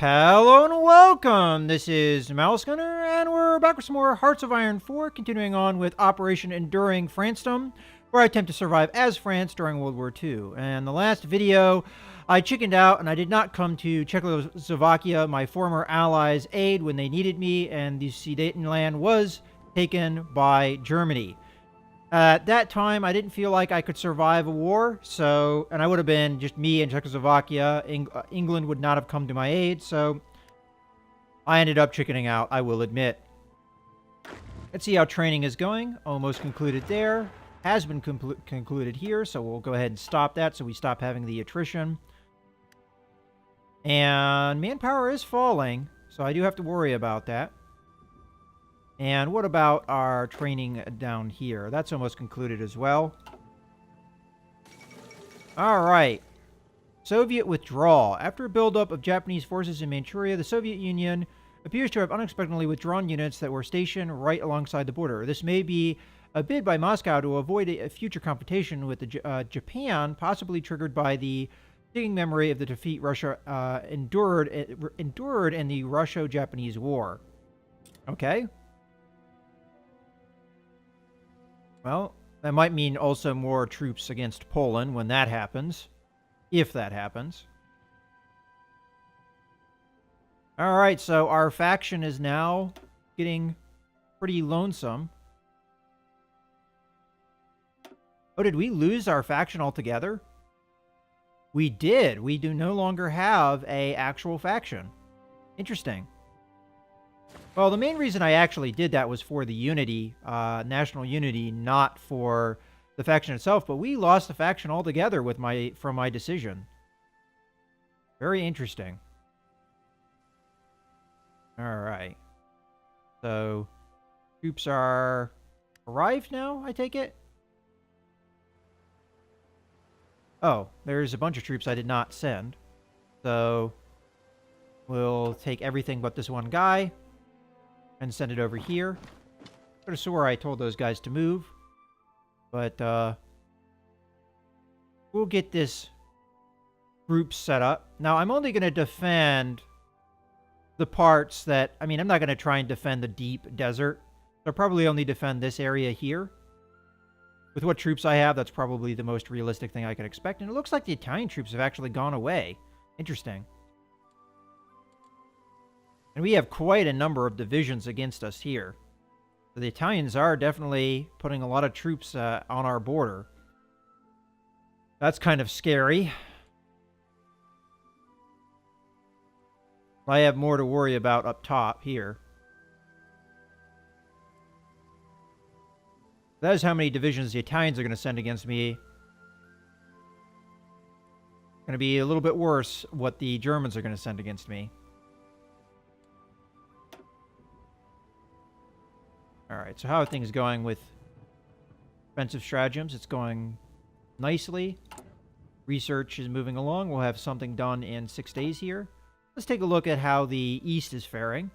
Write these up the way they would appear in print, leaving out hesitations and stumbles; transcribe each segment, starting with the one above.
Hello and welcome! This is Mouse Gunner, and we're back with some more Hearts of Iron 4, continuing on with Operation Enduring Francedom, where I attempt to survive as France during World War II. And the last video, I chickened out and I did not come to Czechoslovakia, my former allies' aid when they needed me, and the Sudetenland was taken by Germany. At that time, I didn't feel like I could survive a war, and I would have been just me and Czechoslovakia. England would not have come to my aid, so I ended up chickening out, I will admit. Let's see how training is going. Almost concluded there. Has been concluded here, so we'll go ahead and stop that so we stop having the attrition. And manpower is falling, so I do have to worry about that. And what about our training down here? That's almost concluded as well. Alright. Soviet withdrawal. After a buildup of Japanese forces in Manchuria, the Soviet Union appears to have unexpectedly withdrawn units that were stationed right alongside the border. This may be a bid by Moscow to avoid a future confrontation with Japan, possibly triggered by the stinging memory of the defeat Russia endured in the Russo-Japanese War. Okay. Well, that might mean also more troops against Poland when that happens. If that happens. Alright, so our faction is now getting pretty lonesome. Oh, did we lose our faction altogether? We did. We do no longer have an actual faction. Interesting. Well, the main reason I actually did that was for the unity, national unity, not for the faction itself. But we lost the faction altogether from my decision. Very interesting. All right. So, troops are arrived now, I take it? Oh, there's a bunch of troops I did not send. So, we'll take everything but this one guy and send it over here. I could have swore I told those guys to move. But, we'll get this group set up. Now, I'm only going to defend the parts that... I mean, I'm not going to try and defend the deep desert. So I'll probably only defend this area here. With what troops I have, that's probably the most realistic thing I could expect. And it looks like the Italian troops have actually gone away. Interesting. And we have quite a number of divisions against us here. So the Italians are definitely putting a lot of troops on our border. That's kind of scary. I have more to worry about up top here. That is how many divisions the Italians are going to send against me. Going to be a little bit worse what the Germans are going to send against me. Alright, so how are things going with offensive stratagems? It's going nicely. Research is moving along. We'll have something done in 6 days here. Let's take a look at how the East is faring.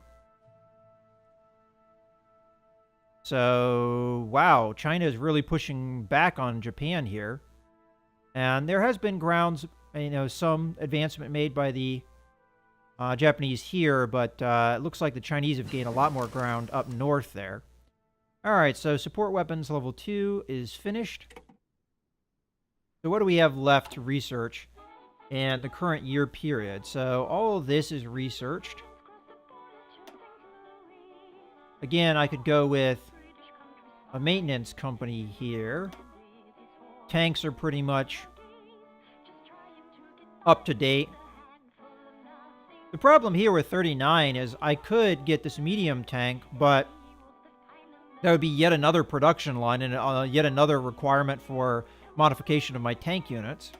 So, wow, China is really pushing back on Japan here. And there has been some advancement made by the Japanese here, but it looks like the Chinese have gained a lot more ground up north there. Alright, so support weapons level 2 is finished. So what do we have left to research in the current year period? So all of this is researched. Again, I could go with a maintenance company here. Tanks are pretty much up to date. The problem here with 39 is I could get this medium tank, but that would be yet another production line and yet another requirement for modification of my tank units.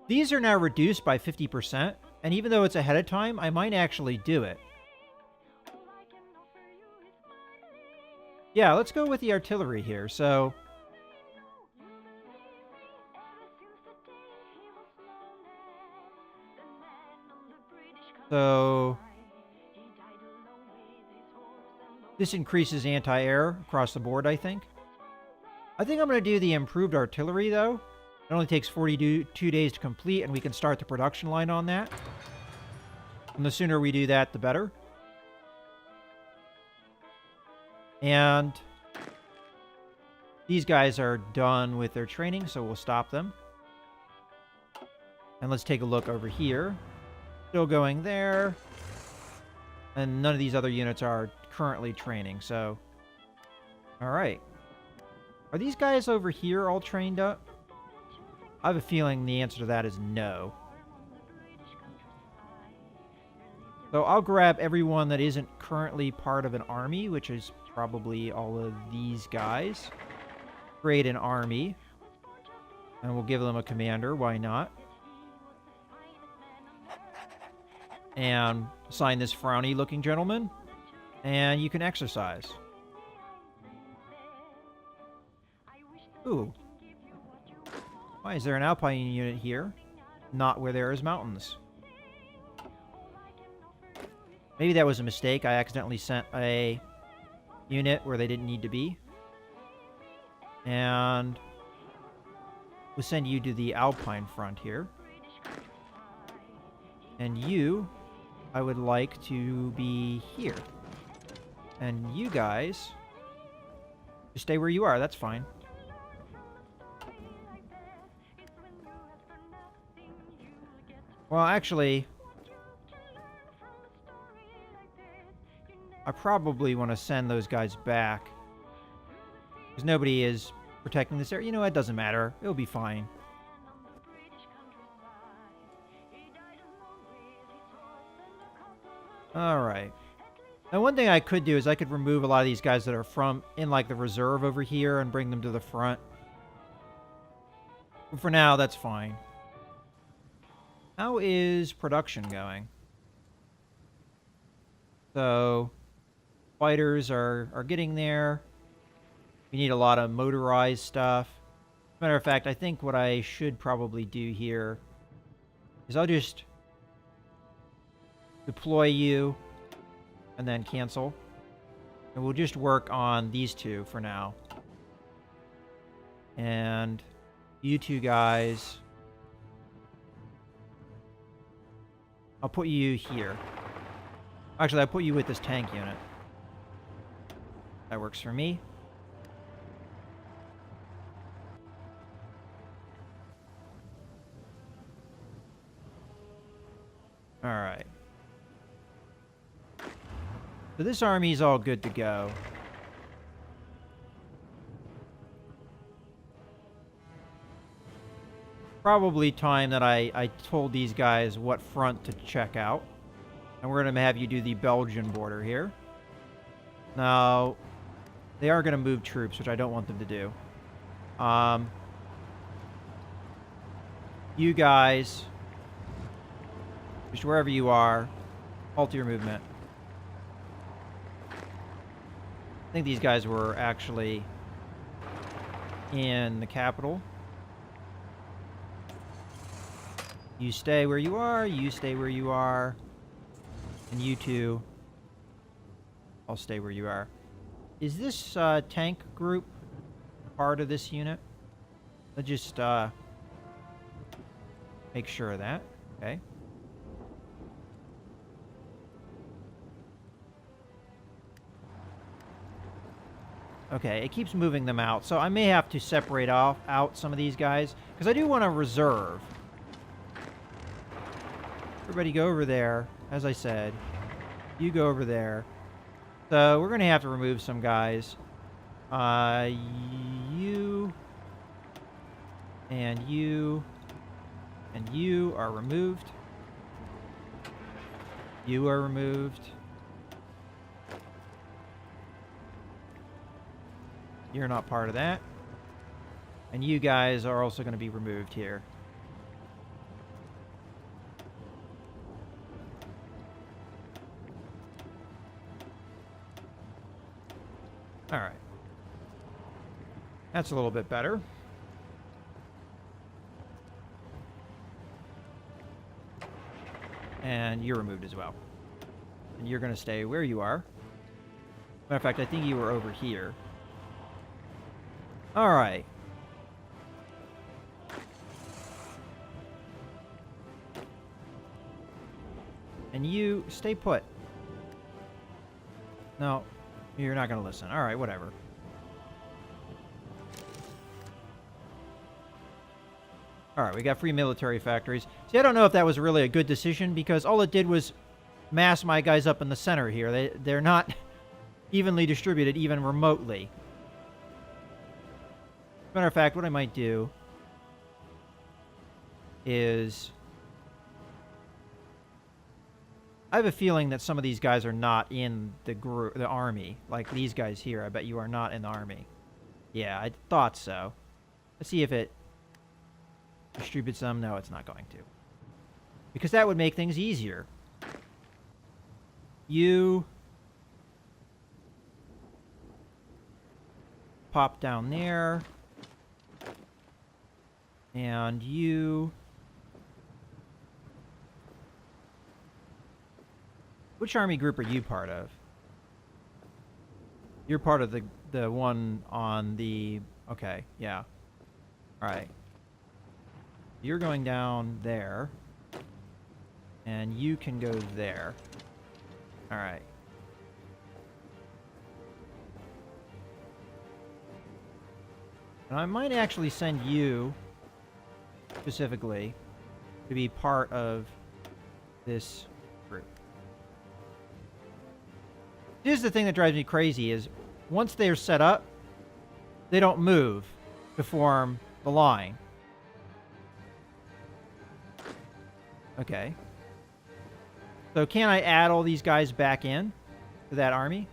These are now reduced by 50%, and even though it's ahead of time, I might actually do it. Yeah, let's go with the artillery here. So this increases anti-air across the board, I think. I think I'm going to do the improved artillery, though. It only takes 42 days to complete, and we can start the production line on that. And the sooner we do that, the better. And these guys are done with their training, so we'll stop them. And let's take a look over here. Still going there. And none of these other units are currently training, so... Alright. Are these guys over here all trained up? I have a feeling the answer to that is no. So I'll grab everyone that isn't currently part of an army, which is probably all of these guys. Create an army. And we'll give them a commander, why not? And assign this frowny looking gentleman. And you can exercise. Ooh. Why is there an Alpine unit here? Not where there is mountains. Maybe that was a mistake. I accidentally sent a unit where they didn't need to be. And we'll send you to the Alpine front here. And you, I would like to be here. And you guys, just stay where you are. That's fine. Well, actually, I probably want to send those guys back. Because nobody is protecting this area. You know, it doesn't matter. It'll be fine. Alright. Now, one thing I could do is I could remove a lot of these guys that are in, like, the reserve over here and bring them to the front. But for now, that's fine. How is production going? So, fighters are getting there. We need a lot of motorized stuff. As a matter of fact, I think what I should probably do here is I'll just deploy you and then cancel. And we'll just work on these two for now. And you two guys, I'll put you here. Actually, I'll put you with this tank unit. That works for me. Alright. So this army's all good to go. Probably time that I told these guys what front to check out. And we're going to have you do the Belgian border here. Now, they are going to move troops, which I don't want them to do. You guys, just wherever you are, halt your movement. I think these guys were actually in the capital. You stay where you are, you stay where you are, and you two, I'll stay where you are. Is this tank group part of this unit? Let's just make sure of that. Okay. Okay, it keeps moving them out, so I may have to separate out some of these guys, because I do want to reserve. Everybody go over there, as I said. You go over there. So we're going to have to remove some guys. You and you and you are removed. You are removed. You're not part of that. And you guys are also going to be removed here. Alright. That's a little bit better. And you're removed as well. And you're going to stay where you are. Matter of fact, I think you were over here. Alright. And you stay put. No, you're not going to listen. All right, whatever. All right, we got free military factories. See, I don't know if that was really a good decision because all it did was mass my guys up in the center here. They're not evenly distributed even remotely. Matter of fact, what I might do is I have a feeling that some of these guys are not in the army. Like these guys here, I bet you are not in the army. Yeah, I thought so. Let's see if it distributes them. No, it's not going to. Because that would make things easier. You pop down there. And you... Which army group are you part of? You're part of the one on the... Okay, yeah. Alright. You're going down there. And you can go there. Alright. And I might actually send you, specifically, to be part of this group. Here's the thing that drives me crazy is, once they're set up, they don't move to form the line. Okay. So can I add all these guys back in to that army?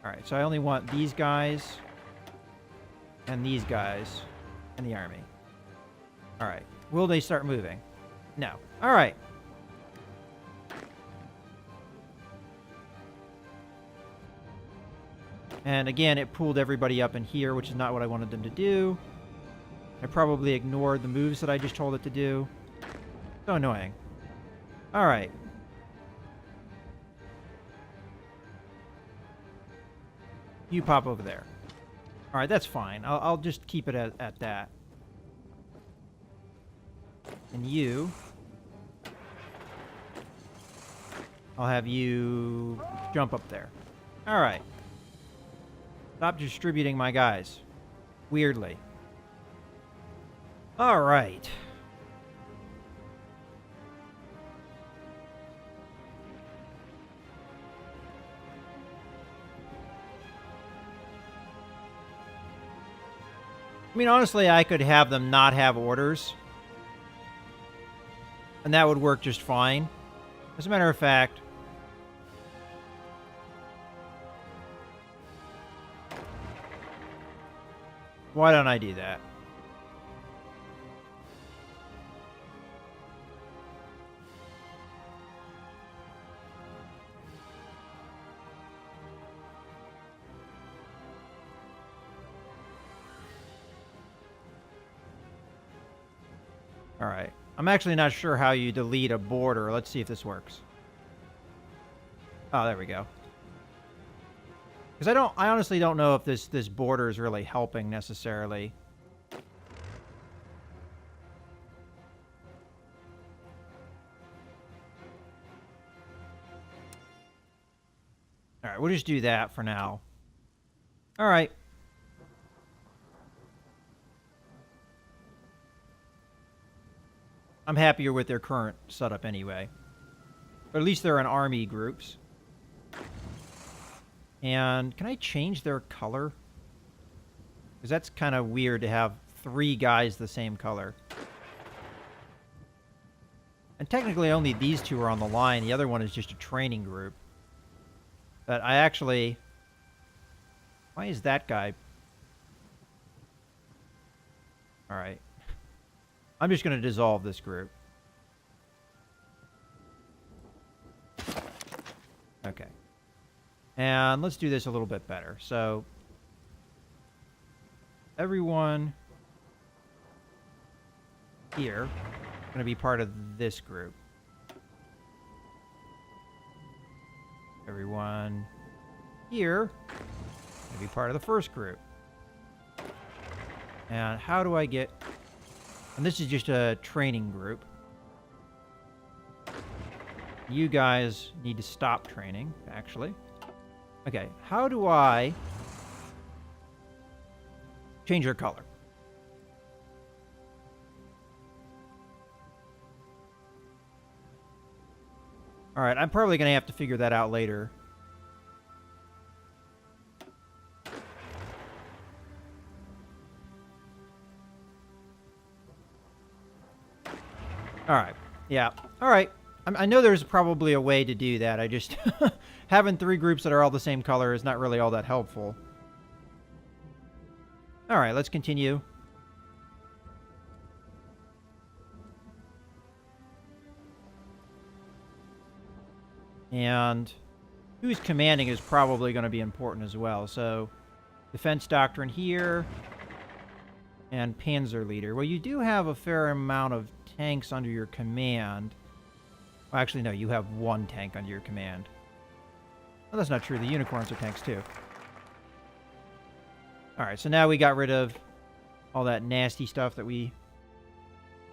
Alright, so I only want these guys and these guys in the army. Alright. Will they start moving? No. Alright. And again, it pulled everybody up in here, which is not what I wanted them to do. I probably ignored the moves that I just told it to do. So annoying. Alright. You pop over there. Alright, that's fine. I'll just keep it at that. And you... I'll have you jump up there. Alright. Stop distributing my guys. Weirdly. Alright. I mean, honestly, I could have them not have orders. And that would work just fine. As a matter of fact... Why don't I do that? Alright. I'm actually not sure how you delete a border. Let's see if this works. Oh, there we go. Because I honestly don't know if this border is really helping necessarily. Alright, we'll just do that for now. Alright. I'm happier with their current setup anyway. But at least they're in army groups. And can I change their color? Because that's kind of weird to have 3 guys the same color. And technically only these 2 are on the line. The other one is just a training group. But I actually... Why is that guy... Alright. I'm just going to dissolve this group. Okay. And let's do this a little bit better. So, everyone here is going to be part of this group. Everyone here is going to be part of the first group. And how do I get And this is just a training group. You guys need to stop training, actually. Okay, how do I change their color? All right, I'm probably going to have to figure that out later. All right. Yeah. All right. I know there's probably a way to do that. I just... having 3 groups that are all the same color is not really all that helpful. All right, let's continue. And who's commanding is probably going to be important as well. So, defense doctrine here. And panzer leader. Well, you do have a fair amount of tanks under your command. Well, actually, no, you have 1 tank under your command. Well, that's not true. The unicorns are tanks, too. Alright, so now we got rid of all that nasty stuff that we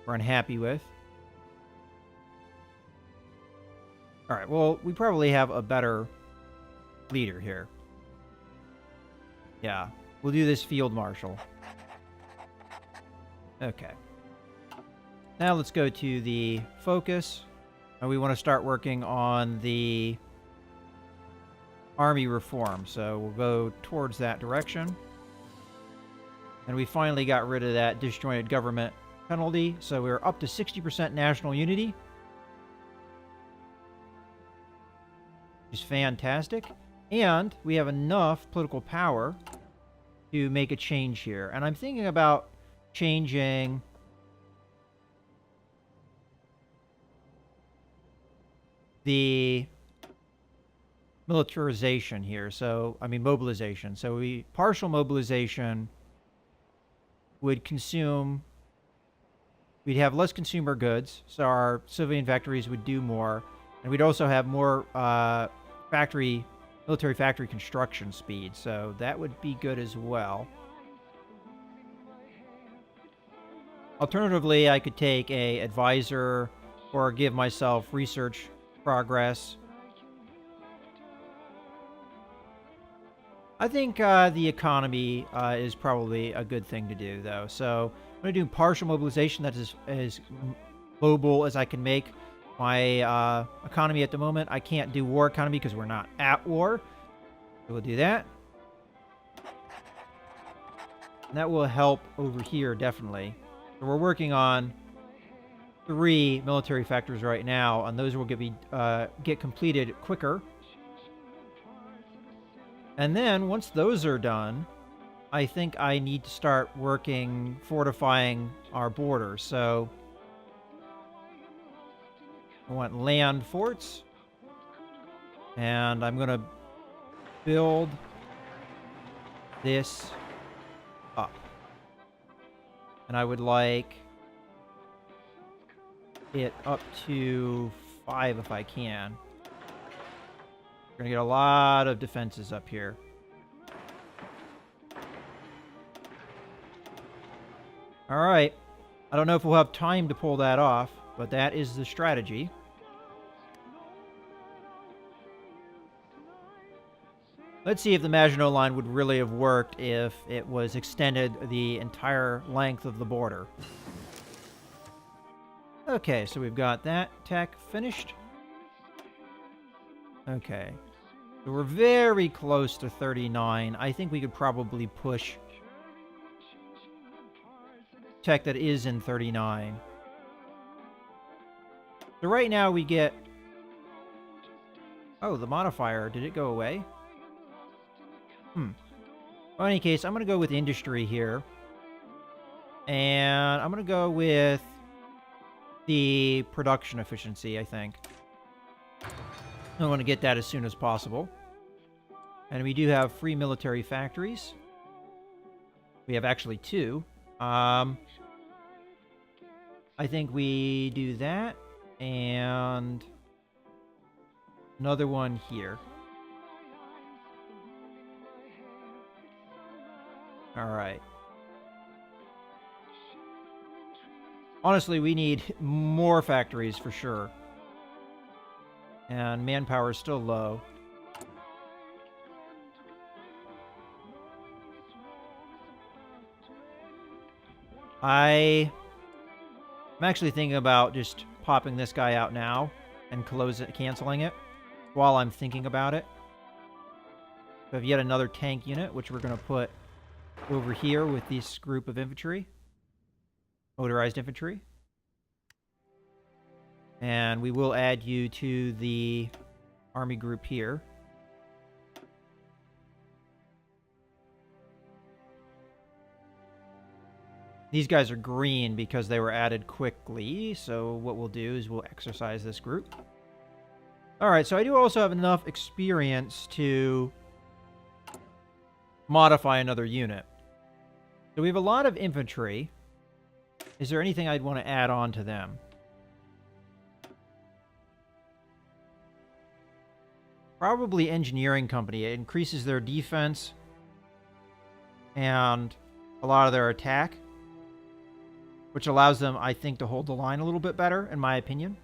were unhappy with. Alright, well, we probably have a better leader here. Yeah, we'll do this field marshal. Okay. Now let's go to the focus. And we want to start working on the army reform. So we'll go towards that direction. And we finally got rid of that disjointed government penalty. So we're up to 60% national unity. Which is fantastic. And we have enough political power to make a change here. And I'm thinking about changing the militarization here. So, I mean, mobilization. So partial mobilization would consume, we'd have less consumer goods. So our civilian factories would do more. And we'd also have more military factory construction speed. So that would be good as well. Alternatively, I could take a advisor or give myself research progress. I think the economy is probably a good thing to do, though. So I'm going to do partial mobilization. That is as mobile as I can make my economy at the moment. I can't do war economy because we're not at war. So we'll do that. And that will help over here, definitely. So we're working on 3 military factories right now, and those will get completed quicker. And then, once those are done, I think I need to start fortifying our border. So, I want land forts. And I'm going to build this up. And I would like it up to 5 if I can. We're going to get a lot of defenses up here. Alright. I don't know if we'll have time to pull that off, but that is the strategy. Let's see if the Maginot Line would really have worked if it was extended the entire length of the border. Okay, so we've got that tech finished. Okay. So we're very close to 39. I think we could probably push tech that is in 39. So right now we get... Oh, the modifier. Did it go away? Well, in any case, I'm going to go with industry here. And I'm going to go with the production efficiency, I think. I want to get that as soon as possible. And we do have free military factories. We have actually 2. I think we do that. And another one here. Alright. Honestly, we need more factories for sure. And manpower is still low. I'm actually thinking about just popping this guy out now and canceling it while I'm thinking about it. We have yet another tank unit, which we're going to put over here with this group of infantry. Motorized infantry. And we will add you to the army group here. These guys are green because they were added quickly, so what we'll do is we'll exercise this group. Alright, so I do also have enough experience to modify another unit. So we have a lot of infantry. Is there anything I'd want to add on to them? Probably engineering company. It increases their defense and a lot of their attack, which allows them, I think, to hold the line a little bit better, in my opinion.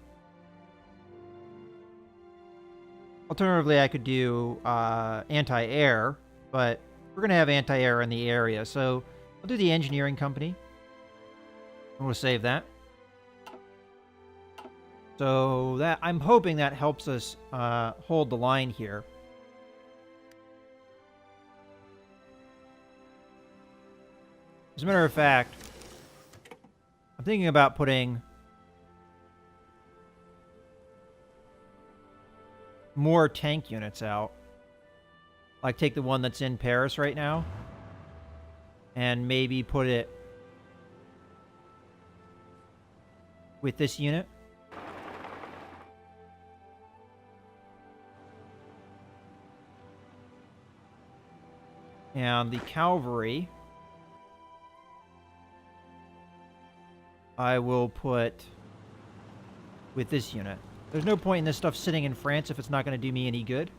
Alternatively, I could do anti-air, but we're going to have anti-air in the area, so I'll do the engineering company. And we'll save that. So that I'm hoping that helps us hold the line here. As a matter of fact, I'm thinking about putting more tank units out. Like take the one that's in Paris right now and maybe put it with this unit. And the cavalry, I will put with this unit. There's no point in this stuff sitting in France if it's not going to do me any good.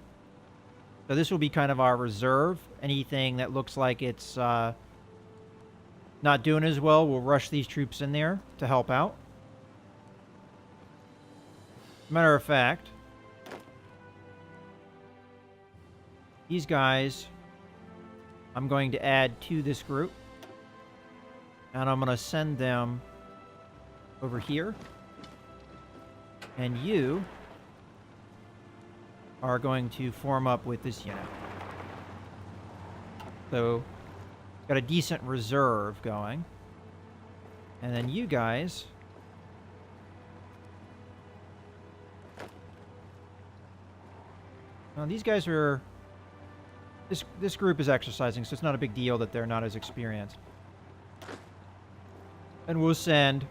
So this will be kind of our reserve. Anything that looks like it's not doing as well, we'll rush these troops in there to help out. Matter of fact, these guys I'm going to add to this group. And I'm going to send them over here. And you are going to form up with this unit. So, got a decent reserve going. And then you guys now these guys are this group is exercising, so it's not a big deal that they're not as experienced. And we'll send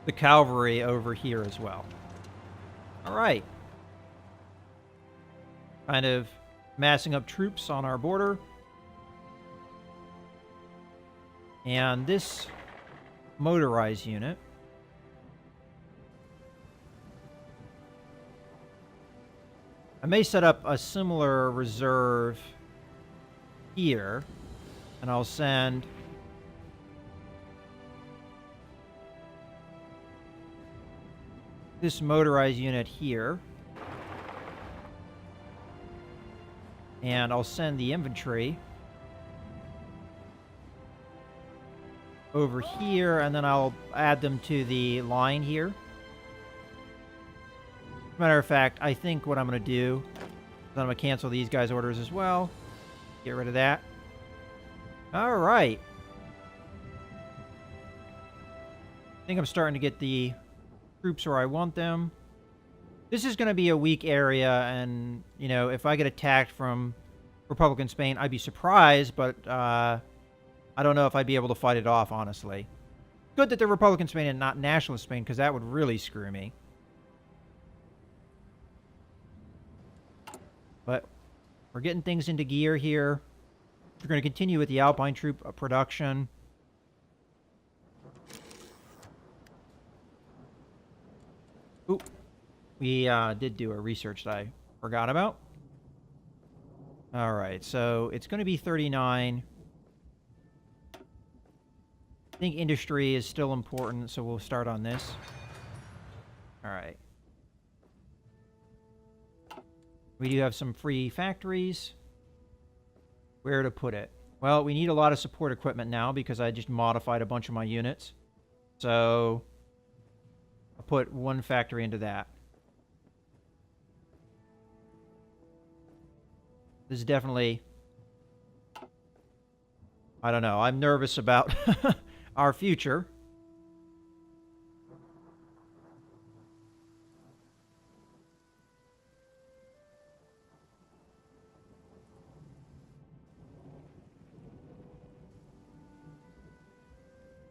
the cavalry over here as well. Alright. Kind of massing up troops on our border. And this motorized unit I may set up a similar reserve here, and I'll send this motorized unit here, and I'll send the infantry over here, and then I'll add them to the line here. Matter of fact, I think what I'm going to do is I'm going to cancel these guys' orders as well. Get rid of that. Alright. I think I'm starting to get the troops where I want them. This is going to be a weak area, and, you know, if I get attacked from Republican Spain, I'd be surprised, but I don't know if I'd be able to fight it off, honestly. Good that they're Republican Spain and not Nationalist Spain, because that would really screw me. But we're getting things into gear here. We're going to continue with the Alpine troop production. Oop. We did do a research that I forgot about. Alright, so it's going to be 39. I think industry is still important, so we'll start on this. All right. We do have some free factories. Where to put it? Well, we need a lot of support equipment now because I just modified a bunch of my units. So I'll put one factory into that. This is definitely... I don't know. I'm nervous about our future.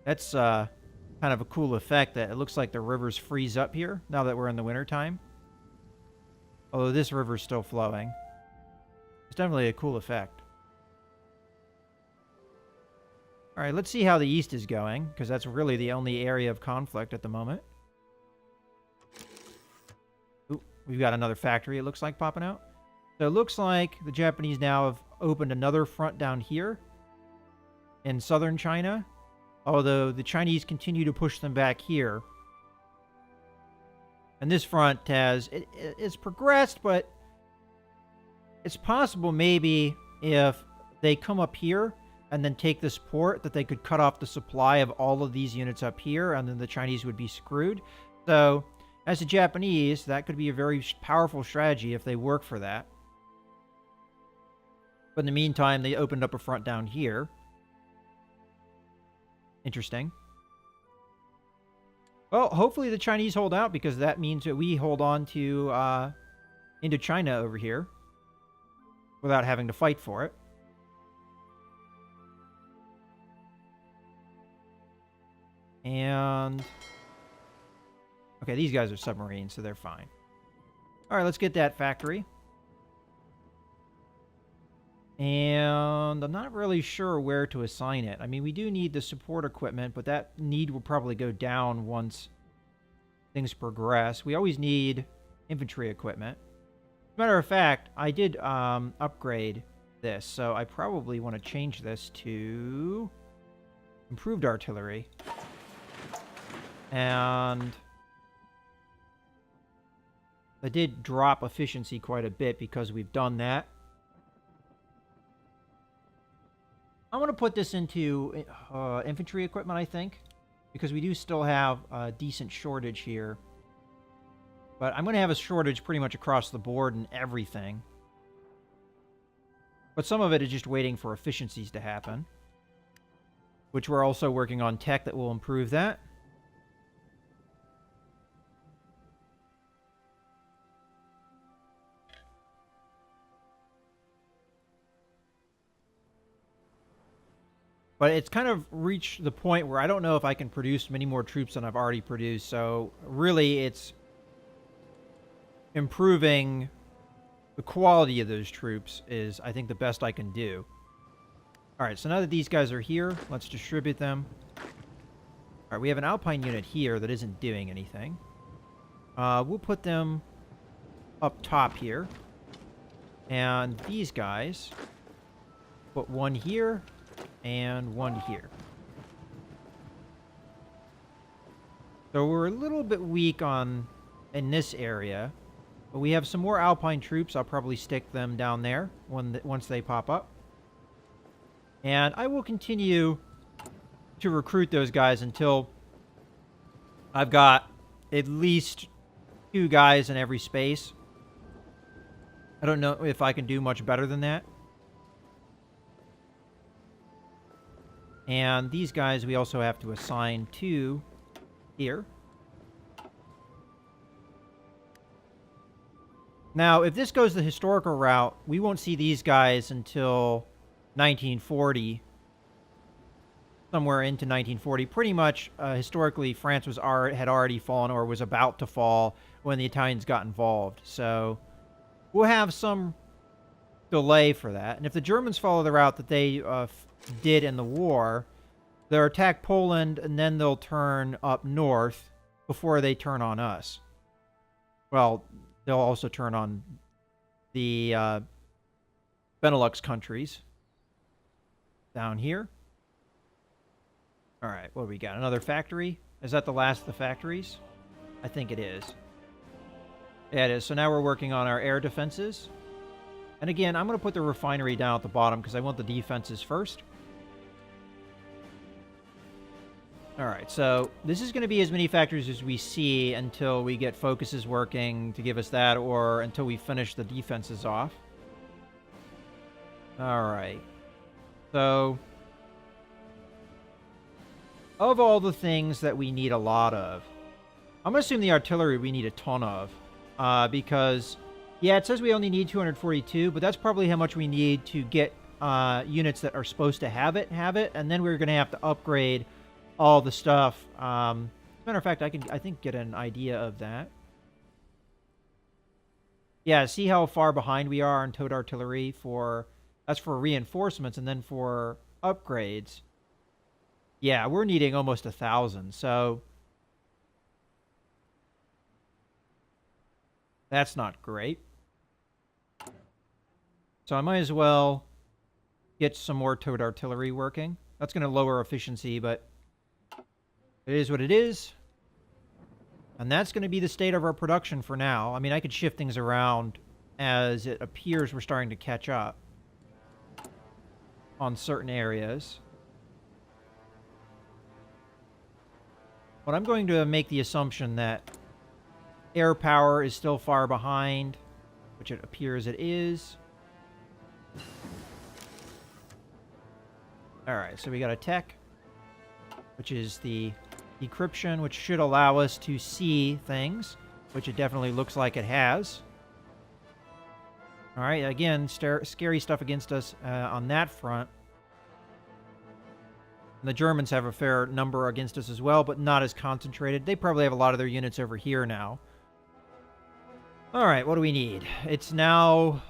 That's kind of a cool effect that it looks like the rivers freeze up here now that we're in the wintertime. Although this river's still flowing. It's definitely a cool effect. All right, let's see how the east is going, because that's really the only area of conflict at the moment. Ooh, we've got another factory, it looks like, popping out. So it looks like the Japanese now have opened another front down here in southern China, although the Chinese continue to push them back here. And this front it's progressed, but it's possible maybe if they come up here and then take this port, that they could cut off the supply of all of these units up here, and then the Chinese would be screwed. So, as the Japanese, that could be a very powerful strategy if they work for that. But in the meantime, they opened up a front down here. Interesting. Well, hopefully the Chinese hold out, because that means that we hold on to Indochina over here without having to fight for it. And... okay, these guys are submarines, so they're fine. All right, let's get that factory. And I'm not really sure where to assign it. I mean, we do need the support equipment, but that need will probably go down once things progress. We always need infantry equipment. As a matter of fact, I did upgrade this, so I probably want to change this to improved artillery. And I did drop efficiency quite a bit because we've done that. I'm going to put this into infantry equipment, I think, because we do still have a decent shortage here. But I'm going to have a shortage pretty much across the board in everything. But some of it is just waiting for efficiencies to happen, which we're also working on tech that will improve that. But it's kind of reached the point where I don't know if I can produce many more troops than I've already produced. So really, it's improving the quality of those troops is, I think, the best I can do. All right, so now that these guys are here, let's distribute them. All right, we have an Alpine unit here that isn't doing anything. We'll put them up top here. And these guys, put one here and one here. So we're a little bit weak in this area, but we have some more Alpine troops. I'll probably stick them down there once they pop up. And I will continue to recruit those guys until I've got at least 2 guys in every space. I don't know if I can do much better than that. And these guys we also have to assign to here. Now, if this goes the historical route, we won't see these guys until 1940. Somewhere into 1940. Pretty much, historically, France had already fallen or was about to fall when the Italians got involved. So we'll have some delay for that. And if the Germans follow the route that they did in the war, they'll attack Poland and then they'll turn up north before they turn on us. Well, they'll also turn on the Benelux countries down here. All right, what do we got? Another factory? Is that the last of the factories? I think it is. Yeah, it is. So now we're working on our air defenses. And again, I'm going to put the refinery down at the bottom because I want the defenses first. All right, so this is going to be as many factories as we see until we get focuses working to give us that, or until we finish the defenses off. All right. So, of all the things that we need a lot of, I'm going to assume the artillery we need a ton of. Because, yeah, it says we only need 242, but that's probably how much we need to get units that are supposed to have it, and then we're going to have to upgrade all the stuff. As a matter of fact, I think, get an idea of that. Yeah, see how far behind we are on towed artillery for... That's for reinforcements, and then for upgrades. Yeah, we're needing almost 1,000, so... That's not great. So I might as well get some more towed artillery working. That's going to lower efficiency, but it is what it is. And that's going to be the state of our production for now. I mean, I could shift things around as it appears we're starting to catch up on certain areas. But I'm going to make the assumption that air power is still far behind, which it appears it is. Alright, so we got a tech, which is the decryption, which should allow us to see things, which it definitely looks like it has. Alright, again, scary stuff against us on that front. And the Germans have a fair number against us as well, but not as concentrated. They probably have a lot of their units over here now. Alright, what do we need? It's now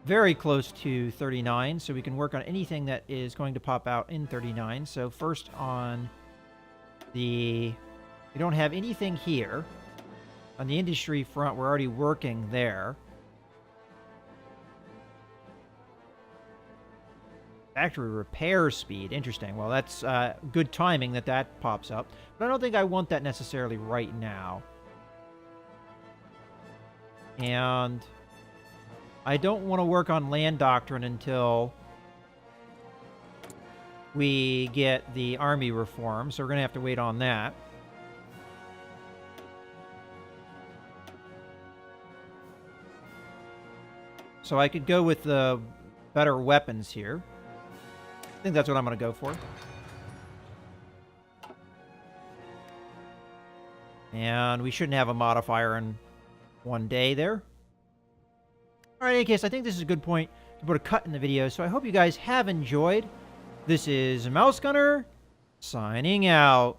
very close to 39, so we can work on anything that is going to pop out in 39. So first on the... We don't have anything here. On the industry front, we're already working there. Factory repair speed. Interesting. Well, that's good timing that pops up. But I don't think I want that necessarily right now. And I don't want to work on land doctrine until we get the army reform, so we're going to have to wait on that. So I could go with the better weapons here. I think that's what I'm going to go for. And we shouldn't have a modifier in one day there. Alright, in any case, I think this is a good point to put a cut in the video, so I hope you guys have enjoyed. This is Mouse Gunner, signing out.